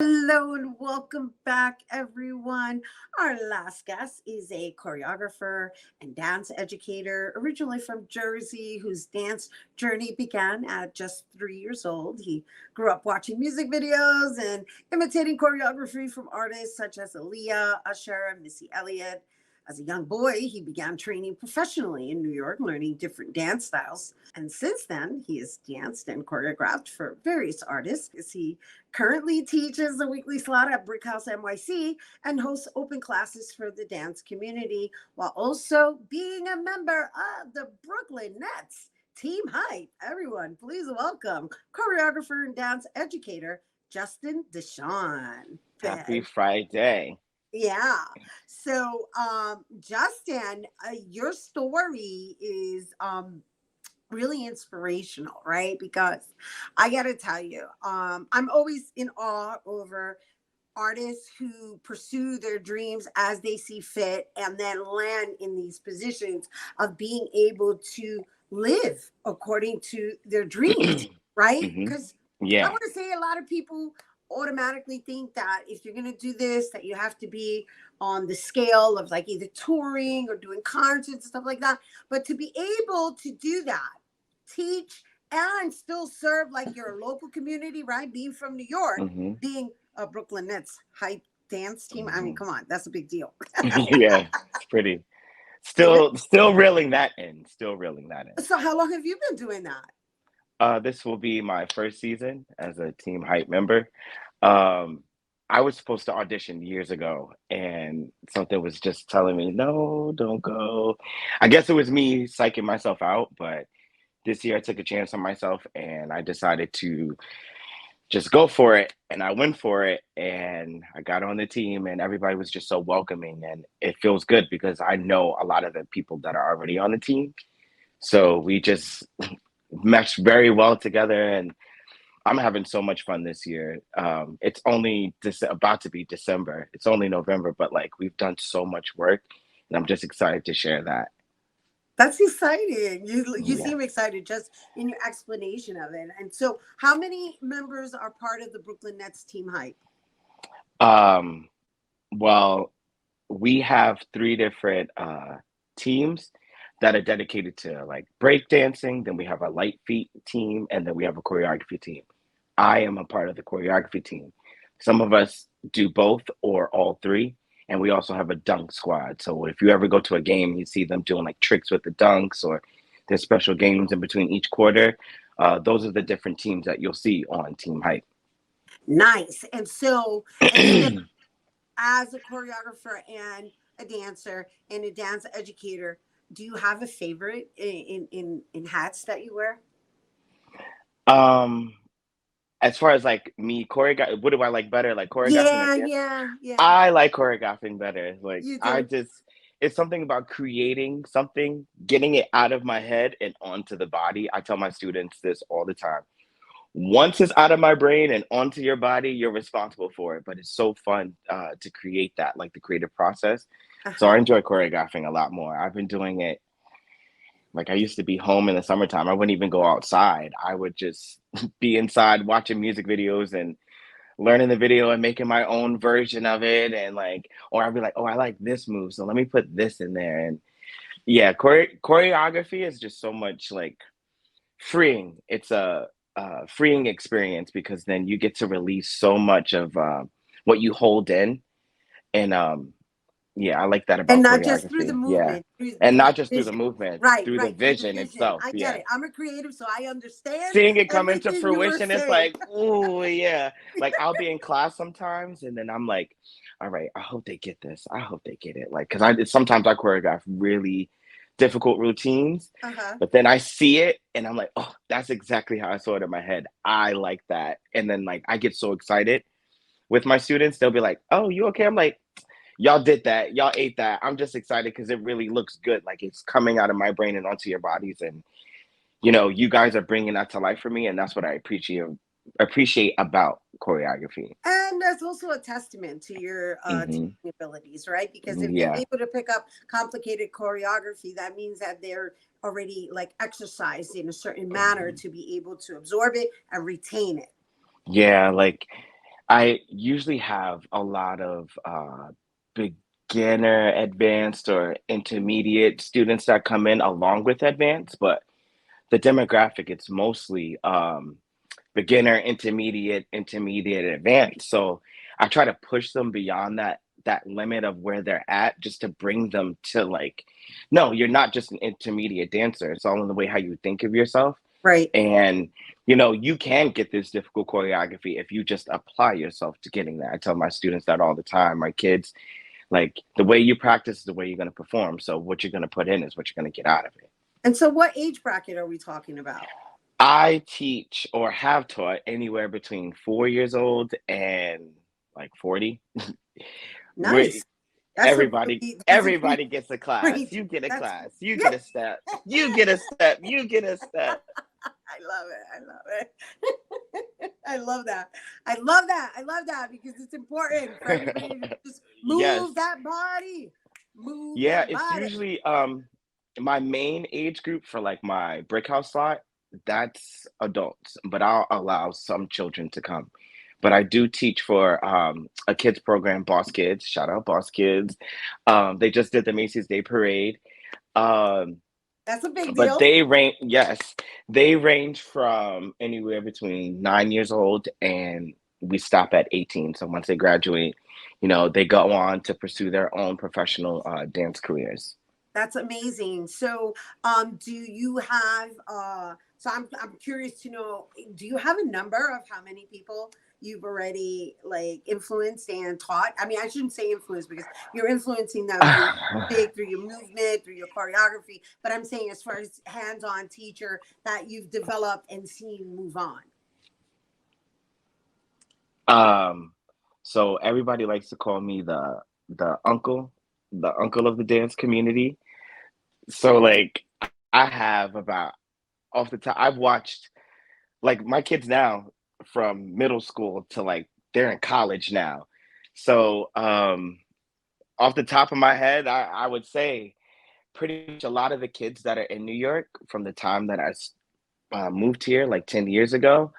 Hello and welcome back, everyone. Our last guest is a choreographer and dance educator, originally from Jersey, whose dance journey began at just 3 years old. He grew up watching music videos and imitating choreography from artists such as Aaliyah, Usher, and Missy Elliott. As a young boy, he began training professionally in New York, learning different dance styles. And since then, he has danced and choreographed for various artists. He currently teaches a weekly slot at Brickhouse NYC and hosts open classes for the dance community while also being a member of the Brooklyn Nets Team Hype. Everyone, please welcome choreographer and dance educator Justin Desean. Happy Friday. Yeah. So, Justin, your story is really inspirational, right? Because I got to tell you, I'm always in awe over artists who pursue their dreams as they see fit and then land in these positions of being able to live according to their dreams, right? hmm Because I Yeah. want to say a lot of people automatically think that if you're going to do this, that you have to be on the scale of like either touring or doing concerts and stuff like that. But to be able to do that, teach and still serve like your local community, right? Being from New York, hmm being a Brooklyn Nets hype dance team. I mean, hmm come on, that's a big deal. yeah. It's pretty. It Still reeling that in. Still reeling that in. is. So, how long have you been doing that? This will be my first season as a Team Hype member. Um, I was supposed to audition years ago, and something was just telling me, no, don't go. I guess it was me psyching myself out, but this year I took a chance on myself, and I decided to just go for it. And I went for it and I got on the team and everybody was just so welcoming and it feels good because I know a lot of the people that are already on the team. So we just meshed very well together and I'm having so much fun this year. It's only about to be December. It's only November, but like we've done so much work and I'm just excited to share that. That's exciting. You Yeah. seem excited just in your explanation of it. And so, how many members are part of the Brooklyn Nets team hype? Um, well, we have three different teams that are dedicated to like breakdancing. Then we have a light feet team, and then we have a choreography team. I am a part of the choreography team. Some of us do both or all three, and we also have a dunk squad. So if you ever go to a game, you see them doing like tricks with the dunks, or there's special games in between each quarter. Those are the different teams that you'll see on Team Hype. Nice. And so as a choreographer and a dancer and a dance educator, do you have a favorite in hats that you wear? um, as far as like me choreograph, what do I like better, like choreographing or Yeah, dancing? yeah, yeah. I like choreographing better. Like You I do. just, it's something about creating something, getting it out of my head and onto the body. I tell my students this all the time. Once it's out of my brain and onto your body, you're responsible for it. But it's so fun to create that, like the creative process. So I Uh-huh. enjoy choreographing a lot more. I've been doing it like I used to be home in the summertime. I wouldn't even go outside. I would just be inside watching music videos and learning the video and making my own version of it and like or I'd be like, oh, I like this move, so let me put this in there. And yeah, choreography is just so much like freeing. It's a freeing experience because then you get to release so much of what you hold in. And yeah, I like that And about not just through the choreography. Yeah. movement, And through not the just through the vision. movement, Right, through the right, through the vision vision. itself. I get Yeah. it. I'm a creative, so I understand Seeing it come into everything you were fruition, it's saying. like, oh yeah. Like I'll be in class sometimes, and then I'm like, all right, I hope they get this. I hope they get it. Like, because I sometimes I choreograph really difficult routines, Uh-huh. but then I see it, and I'm like, oh, that's exactly how I saw it in my head. I like that, and then like I get so excited with my students. They'll be like, oh, you okay? I'm like, y'all did that. Y'all ate that. I'm just excited because it really looks good. Like it's coming out of my brain and onto your bodies, and you guys are bringing that to life for me, and that's what I appreciate about choreography. And that's also a testament to your hmm teaching abilities, right? Because if they're Yeah. able to pick up complicated choreography, that means that they're already like exercised in a certain manner hmm to be able to absorb it and retain it. Yeah, like I usually have a lot of beginner, advanced, or intermediate students that come in along with advanced, but the demographic, it's mostly beginner, intermediate, intermediate, advanced. So I try to push them beyond that limit of where they're at just to bring them to like, no, you're not just an intermediate dancer. It's all in the way how you think of yourself. Right. And you can get this difficult choreography if you just apply yourself to getting that. I tell my students that all the time. My kids, like the way you practice is the way you're going to perform. So what you're going to put in is what you're going to get out of it. And so, what age bracket are we talking about? I teach or have taught anywhere between 4 years old and like 40. we Nice. That's a everybody that's a great everybody gets a class. range. You get a That's class. You yeah. get a step. You get a step. You get a step. I love it. I love it. I love that. I love that. I love that because it's important for everybody to just Yes. move that body. Move Yeah, that it's body. usually my main age group for like my brick house slot, that's adults, but I'll allow some children to come. But I do teach for a kids program, Boss Kids. Shout out Boss Kids. They just did the Macy's Day Parade. Um, That's a big but deal. they range from anywhere between 9 years old and we stop at 18. So once they graduate, they go on to pursue their own professional dance careers. That's amazing. So, do you have? So I'm curious to know. Do you have a number of how many people you've already like influenced and taught? I mean, I shouldn't say influence because you're influencing them through music, through your movement, through your choreography. But I'm saying as far as hands-on teacher that you've developed and seen move on. um, so everybody likes to call me the uncle of the dance community. So like I have about off the top, I've watched like my kids now from middle school to like they're in college now. So off the top of my head, I would say pretty much a lot of the kids that are in New York from the time that I moved here like 10 years ago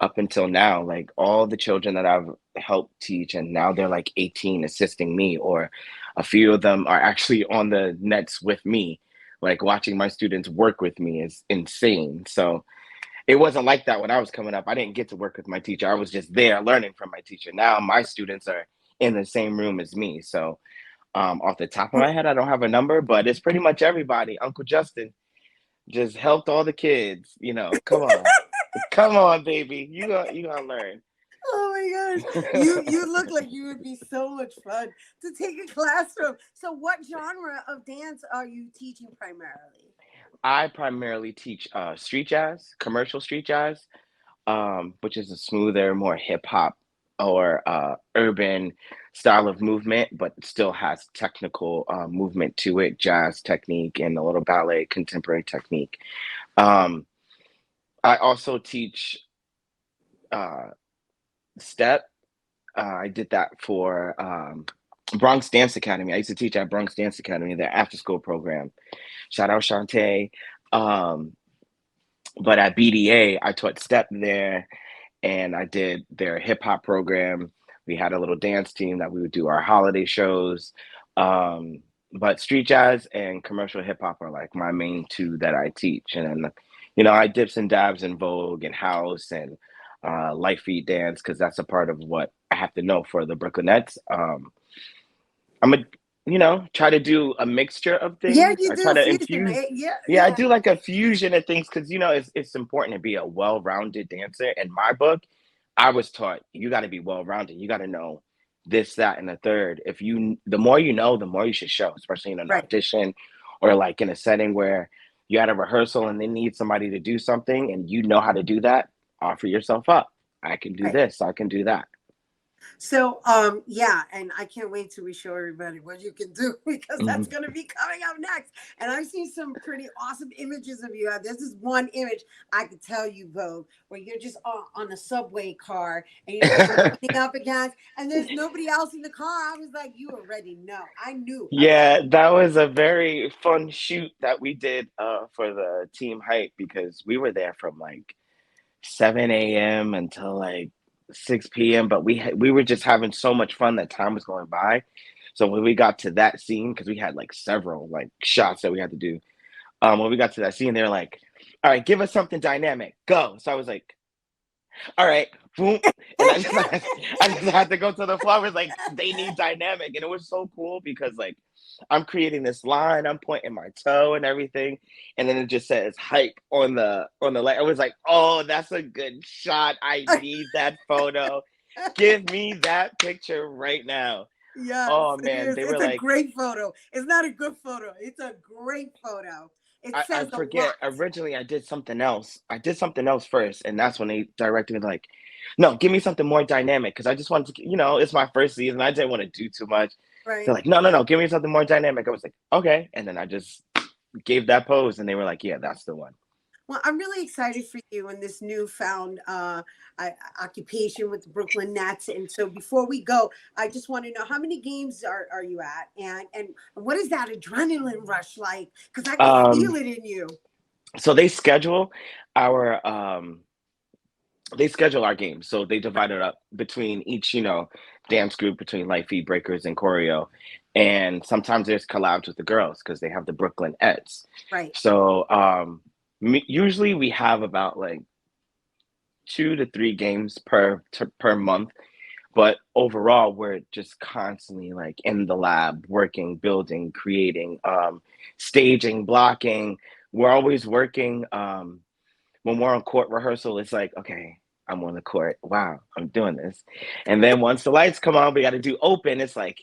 up until now, like all the children that I've helped teach, and now they're like 18 assisting me, or a few of them are actually on the nets with me. Like watching my students work with me is insane. So it wasn't like that when I was coming up. I didn't get to work with my teacher. I was just there learning from my teacher. Now my students are in the same room as me. So off the top of my head, I don't have a number, but it's pretty much everybody. Uncle Justin just helped all the kids. Come on, come on, baby. You gonna learn. Oh my gosh. You look like you would be so much fun to take a class from. So what genre of dance are you teaching primarily? I primarily teach street jazz, commercial street jazz, which is a smoother, more hip hop or urban style of movement, but still has technical movement to it, jazz technique and a little ballet contemporary technique. Um, I also teach uh, step. I did that for Bronx Dance Academy. I used to teach at Bronx Dance Academy, their after school program. Shout out Shantae. Um, but at BDA, I taught step there and I did their hip hop program. We had a little dance team that we would do our holiday shows. But street jazz and commercial hip hop are like my main two that I teach. And then, I dips and dabs in Vogue and house and light feet dance because that's a part of what I have to know for the BronxNets. I'm a try to do a mixture of Yeah, things. you I do try a to fusion, infuse. right? Yeah, Yeah, I yeah. do like a fusion of things because it's important to be a well-rounded dancer. In my book, I was taught you got to be well-rounded. You got to know this, that, and the third. The more you know, the more you should show, especially in an Right. audition or like in a setting where you had a rehearsal and they need somebody to do something and you know how to do that. Offer yourself up. I can do Right. this. I can do that. So, yeah, and I can't wait till we show everybody what you can do because that's Mhm. going to be coming up next. And I've seen some pretty awesome images of you. This is one image I could tell you, Vogue, where you're just on a subway car and you're just leaning up against, and there's nobody else in the car. I was like, you already know. I knew. I was like, Yeah, that was a very fun shoot that we did for the team hype because we were there from like 7 a.m. until like 6 p.m., but we were just having so much fun that time was going by. So when we got to that scene, because we had like several like shots that we had to do, when we got to that scene, they're like, "All right, give us something dynamic, go." So I was like, "All right, boom," and I just had to go to the flowers like they need dynamic, and it was so cool because like I'm creating this line, I'm pointing my toe and everything, and then it just says hype on the light. I was like, "Oh, that's a good shot. I need that photo. Give me that picture right now." Yes, Oh it man, is. they were It's a like, great photo. It's not a good photo. It's a great photo. It I says a lot. forget. Originally, I did something else. I did something else first, and that's when they directed me like, "No, give me something more dynamic," because I just wanted to, it's my first season. I didn't want to do too much. They're Right. like, "No, no, no, give me something more dynamic." I was like, "Okay," and then I just gave that pose, and they were like, "Yeah, that's the one." Well, I'm really excited for you in this newfound occupation with the Brooklyn Nets. And so before we go, I just want to know how many games are you at? And what is that adrenaline rush like? Because I can feel Um, it in you. so our they schedule our games. So they divide it up between each, dance group between light feed breakers and choreo. And sometimes there's collabs with the girls because they have the Brooklyn Eds. Right. So usually we have about like 2 to 3 games per month. But overall, we're just constantly like in the lab, working, building, creating, staging, blocking. We're always working. When we're on court rehearsal, it's like, okay, I'm on the court. Wow, I'm doing this. And then once the lights come on, we got to do open. It's like,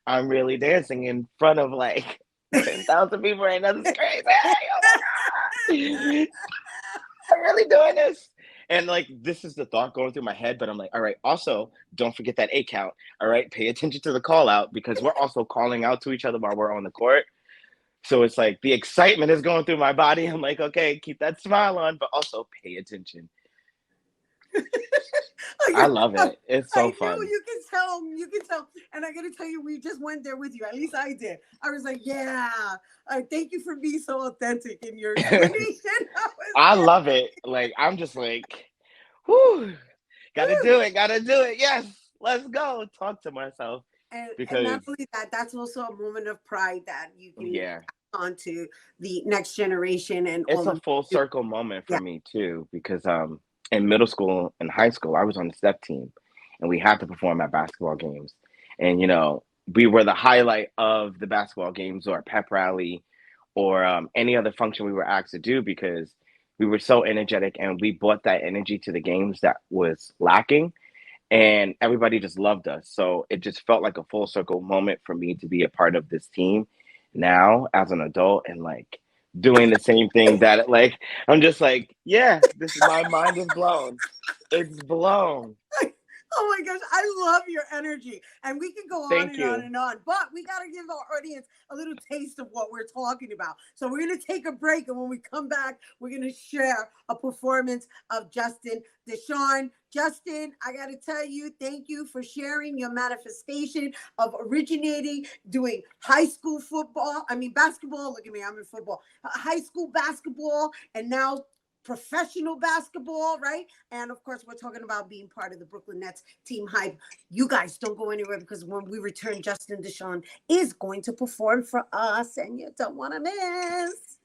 I'm really dancing in front of like 10,000 people right now. This is crazy. Oh my God. I'm really doing this. And like, this is the thought going through my head, but I'm like, all right, also, don't forget that 8 count. All right, pay attention to the call out because we're also calling out to each other while we're on the court. So it's like the excitement is going through my body. I'm like, okay, keep that smile on, but also pay attention. Oh, I yeah. love Oh, it. It's I so knew fun. you can tell. You can tell. And I got to tell you, we just went there with you. At least I did. I was like, yeah. Thank you for being so authentic in your explanation. I was I there. love it. Like, I'm just like, whew, gotta do it, gotta do it. Yes, let's go. Talk to myself And not because, only that, that's also a moment of pride that you can yeah, pass on to the next generation and it's all a of full you. circle moment for Yeah. me too. Because in middle school and high school, I was on the step team and we had to perform at basketball games. And, we were the highlight of the basketball games or pep rally or any other function we were asked to do because we were so energetic and we brought that energy to the games that was lacking and everybody just loved us. So it just felt like a full circle moment for me to be a part of this team now as an adult and like doing the same thing that like I'm just like, yeah, this is my mind is blown. It's blown. Oh my gosh, I love your energy. And we can go on Thank and on you. and on, but we got to give our audience a little taste of what we're talking about. So we're going to take a break. And when we come back, we're going to share a performance of Justin Desean. Justin, I got to tell you, thank you for sharing your manifestation of originating, doing high school football. I mean, basketball. Look at me, I'm in football. High school basketball, and now professional basketball, right? And of course, we're talking about being part of the Brooklyn Nets team hype. You guys don't go anywhere because when we return, Justin Desean is going to perform for us, and you don't want to miss.